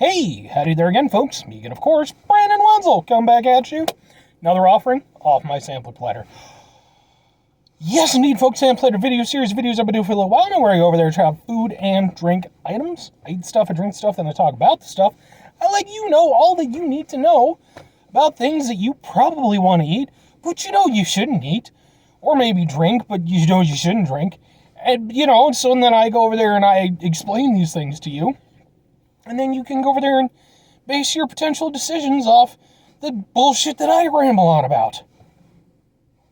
Hey, howdy there again, folks. Me again, of course, Brandon Wenzel, come back at you. Another offering off my sampler platter. Yes, indeed, folks, sampler platter video series of videos I've been doing for a little while now, where I go over there to try out food and drink items. I eat stuff, I drink stuff, then I talk about the stuff. I let you know all that you need to know about things that you probably want to eat, but you know you shouldn't eat. Or maybe drink, but you know you shouldn't drink. And, so then I go over there and I explain these things to you. And then you can go over there and base your potential decisions off the bullshit that I ramble on about.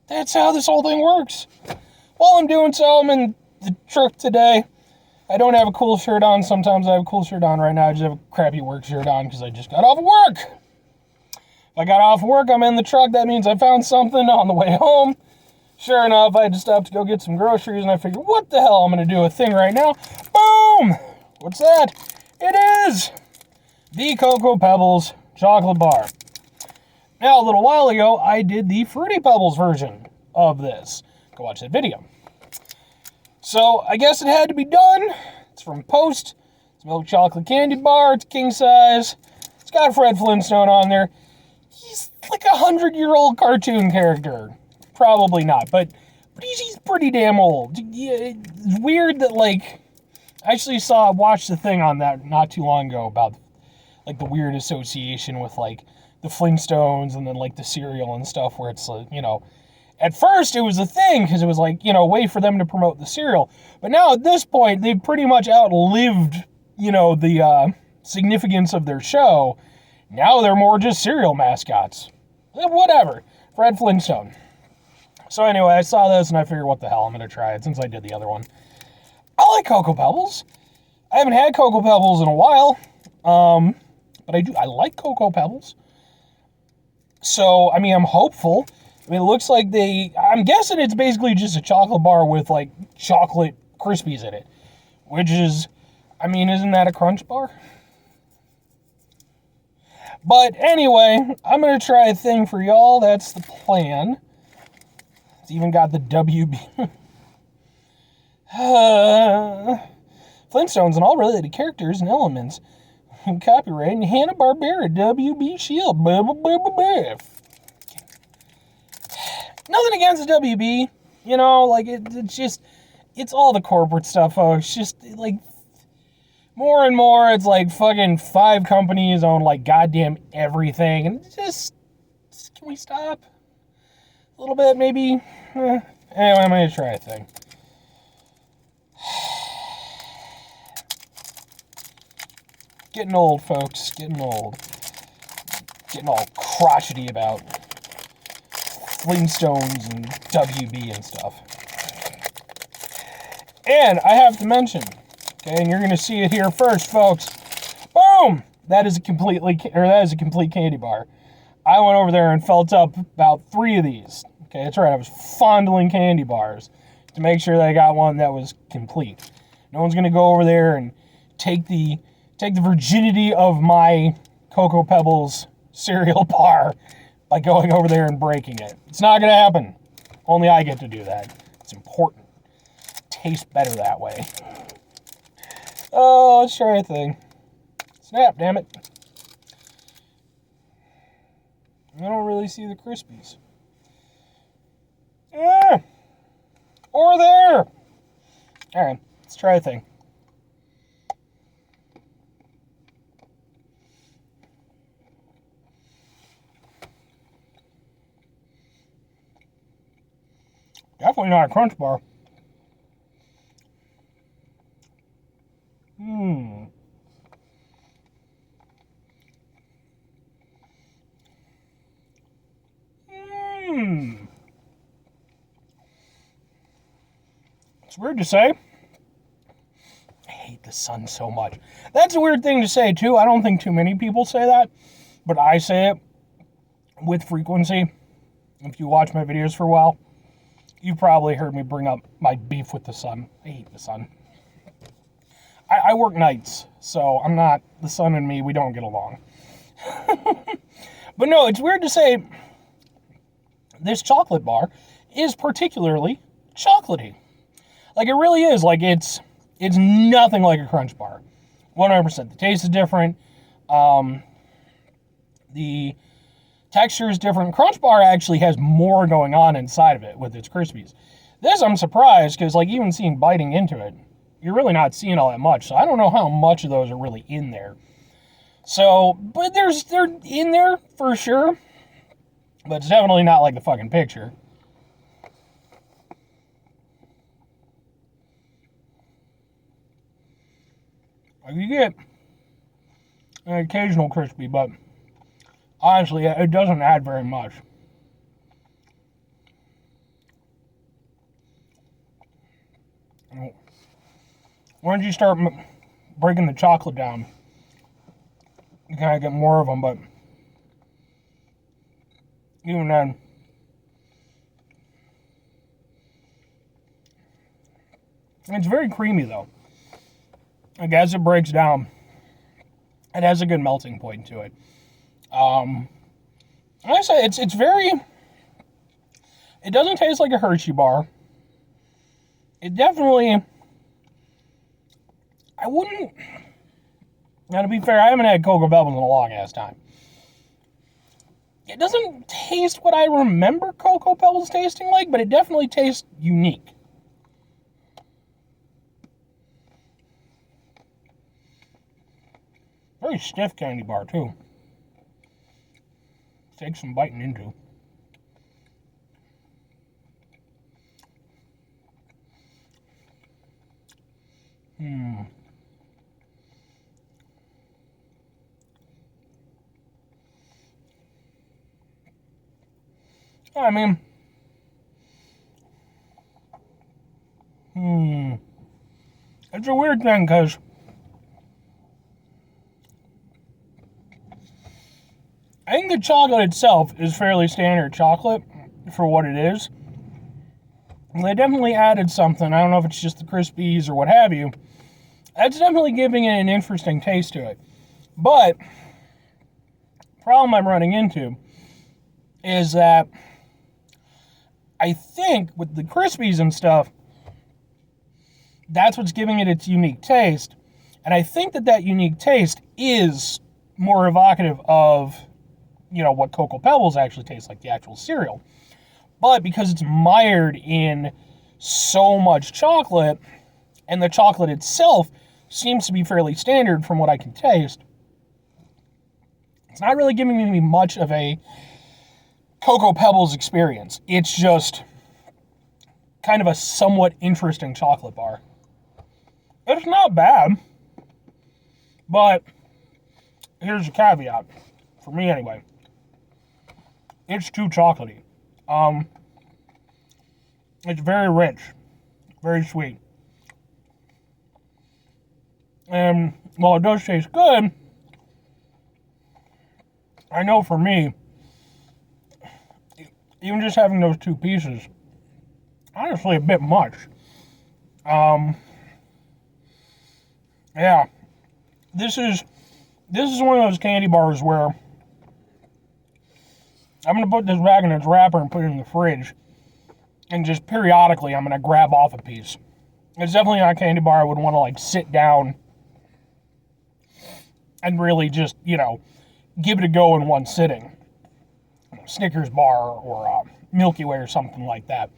That's how this whole thing works. While I'm doing so, I'm in the truck today. I don't have a cool shirt on. Sometimes I have a cool shirt on. Right now I just have a crappy work shirt on because I just got off of work. If I got off work, I'm in the truck. That means I found something on the way home. Sure enough, I had to stop to go get some groceries, and I figured, what the hell? I'm going to do a thing right now. Boom! What's that? It is the Cocoa Pebbles chocolate bar. Now, a little while ago, I did the Fruity Pebbles version of this. Go watch that video. So, I guess it had to be done. It's from Post. It's a milk chocolate candy bar. It's king size. It's got Fred Flintstone on there. He's like a 100-year-old cartoon character. Probably not, but he's pretty damn old. It's weird that, I actually watched the thing on that not too long ago about, the weird association with, the Flintstones and then, the cereal and stuff where it's, at first it was a thing because it was, a way for them to promote the cereal. But now at this point, they've pretty much outlived, the significance of their show. Now they're more just cereal mascots. Whatever. Fred Flintstone. So anyway, I saw this and I figured, what the hell, I'm going to try it since I did the other one. I like Cocoa Pebbles. I haven't had Cocoa Pebbles in a while, but I like Cocoa Pebbles. So, I'm hopeful. It looks like I'm guessing it's basically just a chocolate bar with, chocolate Crispies in it. Which is, isn't that a Crunch bar? But anyway, I'm going to try a thing for y'all. That's the plan. It's even got the WB. Flintstones and all related characters and elements. Copyright Hanna-Barbera WB Shield. Blah, blah, blah, blah, blah. Nothing against the WB. It's just, it's all the corporate stuff, folks. Just, more and more, it's fucking 5 companies own, goddamn everything. And just can we stop? A little bit, maybe? Anyway, I'm going to try a thing. Getting old, folks. Getting old. Getting all crotchety about Flintstones and WB and stuff. And I have to mention, okay, and you're going to see it here first, folks. Boom! That is a complete candy bar. I went over there and felt up about 3 of these. Okay, that's right. I was fondling candy bars to make sure that I got one that was complete. No one's going to go over there and take the virginity of my Cocoa Pebbles cereal bar by going over there and breaking it. It's not going to happen. Only I get to do that. It's important. It tastes better that way. Oh, let's try a thing. Snap, damn it. I don't really see the Crispies. Yeah. Or there. Alright, let's try a thing. Definitely not a Crunch bar. It's weird to say. I hate the sun so much. That's a weird thing to say, too. I don't think too many people say that, but I say it with frequency. If you watch my videos for a while, you probably heard me bring up my beef with the sun. I hate the sun. I work nights, so the sun and me, we don't get along. But no, it's weird to say this chocolate bar is particularly chocolatey. It really is. It's nothing like a Crunch bar. 100%. The taste is different. The texture is different. Crunch Bar actually has more going on inside of it with its Krispies. This, I'm surprised, because, like, even seeing biting into it, you're really not seeing all that much. So I don't know how much of those are really in there. So, but they're in there for sure. But it's definitely not like the fucking picture. You get an occasional crispy, but honestly, it doesn't add very much. Once you start breaking the chocolate down, you kind of get more of them, but even then, it's very creamy though. Like, as it breaks down, it has a good melting point to it. Like I say, it's very. It doesn't taste like a Hershey bar. It definitely. I wouldn't. Now, to be fair, I haven't had Cocoa Pebbles in a long ass time. It doesn't taste what I remember Cocoa Pebbles tasting like, but it definitely tastes unique. Very stiff candy bar, too. Takes some biting into. I mean, it's a weird thing, because I think the chocolate itself is fairly standard chocolate for what it is. They definitely added something. I don't know if it's just the Krispies or what have you. That's definitely giving it an interesting taste to it. But the problem I'm running into is that I think with the Krispies and stuff, that's what's giving it its unique taste. And I think that unique taste is more evocative of, what Cocoa Pebbles actually tastes like, the actual cereal. But because it's mired in so much chocolate, and the chocolate itself seems to be fairly standard from what I can taste, it's not really giving me much of a Cocoa Pebbles experience. It's just kind of a somewhat interesting chocolate bar. It's not bad, but here's a caveat, for me anyway. It's too chocolatey. It's very rich, very sweet. And while it does taste good, I know for me, even just having those two pieces, honestly a bit much. Yeah, this is one of those candy bars where I'm going to put this back in its wrapper and put it in the fridge, and just periodically I'm going to grab off a piece. It's definitely not a candy bar I would want to, like, sit down and really just, give it a go in one sitting. Snickers bar or Milky Way or something like that.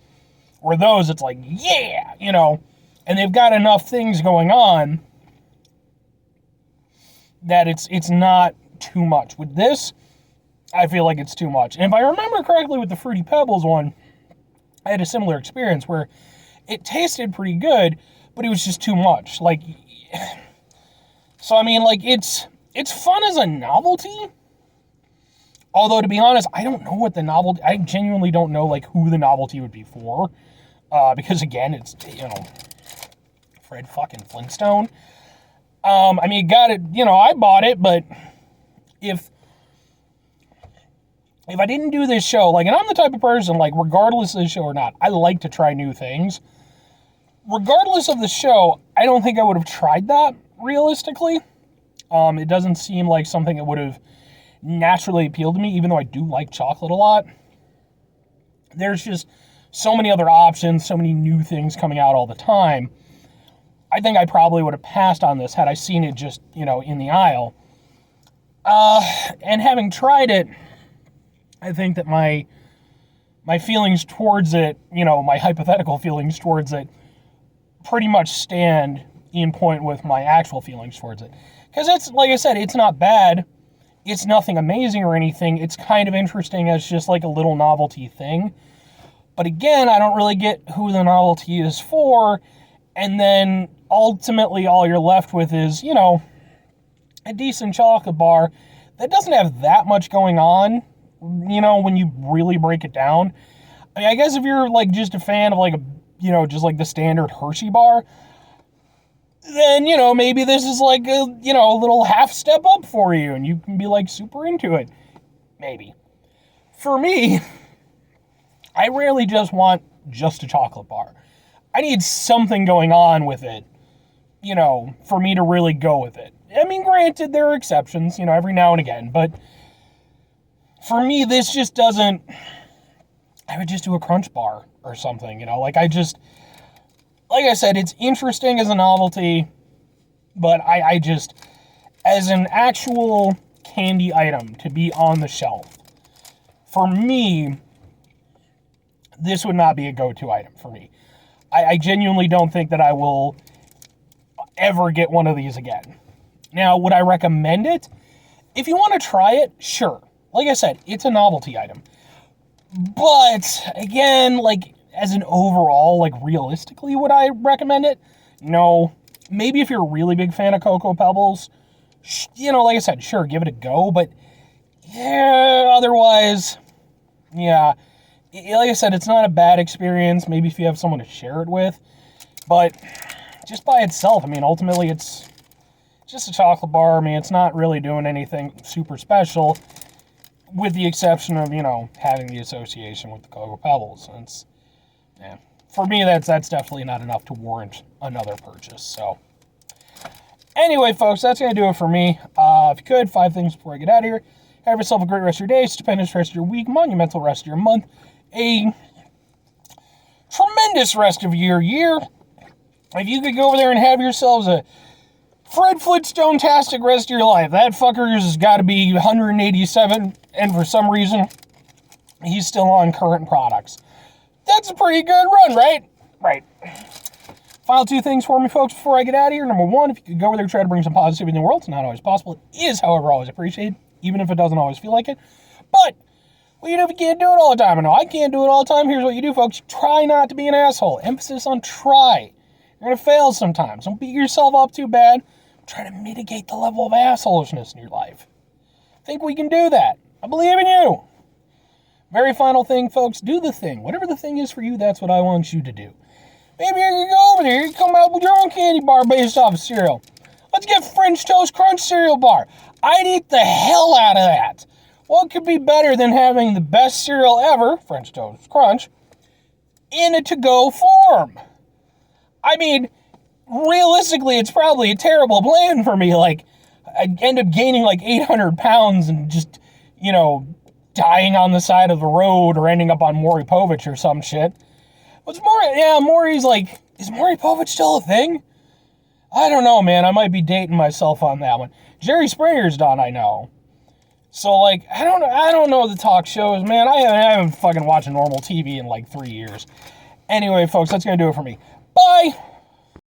Or those, it's like, yeah, and they've got enough things going on that it's not too much. With this, I feel like it's too much. And if I remember correctly with the Fruity Pebbles one, I had a similar experience where it tasted pretty good, but it was just too much. Like, so I mean, like, it's fun as a novelty. Although, to be honest, I don't know what the novelty, I genuinely don't know, like, who the novelty would be for. Because, again, it's, Fred fucking Flintstone. I mean, got it, I bought it, but if I didn't do this show, like, and I'm the type of person, like, regardless of the show or not, I like to try new things. Regardless of the show, I don't think I would have tried that, realistically. It doesn't seem like something that would have naturally appealed to me, even though I do like chocolate a lot. There's just so many other options, so many new things coming out all the time. I think I probably would have passed on this had I seen it just, in the aisle. And having tried it, I think that my feelings towards it, my hypothetical feelings towards it, pretty much stand in point with my actual feelings towards it. Because it's, like I said, it's not bad. It's nothing amazing or anything. It's kind of interesting as just like a little novelty thing. But again, I don't really get who the novelty is for. And then ultimately all you're left with is, a decent chocolate bar that doesn't have that much going on, when you really break it down. I mean, I guess if you're like just a fan of like just like the standard Hershey bar, then, maybe this is like a little half step up for you and you can be like super into it. Maybe. For me, I rarely just want just a chocolate bar. I need something going on with it, for me to really go with it. I mean, granted, there are exceptions, every now and again, but for me, this just doesn't, I would just do a crunch bar or something, like I said, it's interesting as a novelty, but I just, as an actual candy item to be on the shelf, for me, this would not be a go-to item for me. I genuinely don't think that I will ever get one of these again. Now, would I recommend it? If you want to try it, sure. Like I said, it's a novelty item. But, again, like, as an overall, like, realistically, would I recommend it? No. Maybe if you're a really big fan of Cocoa Pebbles, like I said, sure, give it a go. But, yeah, otherwise, yeah. Like I said, it's not a bad experience. Maybe if you have someone to share it with. But just by itself, I mean, ultimately, it's just a chocolate bar. I mean, it's not really doing anything super special, with the exception of, having the association with the Cocoa Pebbles. And it's, yeah. For me, that's definitely not enough to warrant another purchase. So, anyway, folks, that's going to do it for me. If you could, 5 things before I get out of here. Have yourself a great rest of your day, stupendous rest of your week, monumental rest of your month, a tremendous rest of your year. If you could go over there and have yourselves a Fred Flintstone-tastic rest of your life, that fucker's has got to be 187, and for some reason, he's still on current products. That's a pretty good run, right? Right. Final 2 things for me, folks, before I get out of here. Number 1, if you could go over there and try to bring some positivity in the world. It's not always possible. It is, however, always appreciated, even if it doesn't always feel like it. But, well, if you can't do it all the time. I know I can't do it all the time. Here's what you do, folks. Try not to be an asshole. Emphasis on try. You're going to fail sometimes. Don't beat yourself up too bad. Try to mitigate the level of assholishness in your life. I think we can do that. I believe in you. Very final thing, folks. Do the thing. Whatever the thing is for you, that's what I want you to do. Maybe you can go over there. You can come out with your own candy bar based off of cereal. Let's get French Toast Crunch cereal bar. I'd eat the hell out of that. What could be better than having the best cereal ever, French Toast Crunch, in a to-go form? I mean, realistically, it's probably a terrible plan for me. Like, I'd end up gaining like 800 pounds and just, dying on the side of the road or ending up on Maury Povich or some shit. Maury's like, is Maury Povich still a thing? I don't know, man. I might be dating myself on that one. Jerry Springer's done, I know. So, like, I don't know the talk shows, man. I haven't fucking watched normal TV in like 3 years. Anyway, folks, that's going to do it for me. Bye!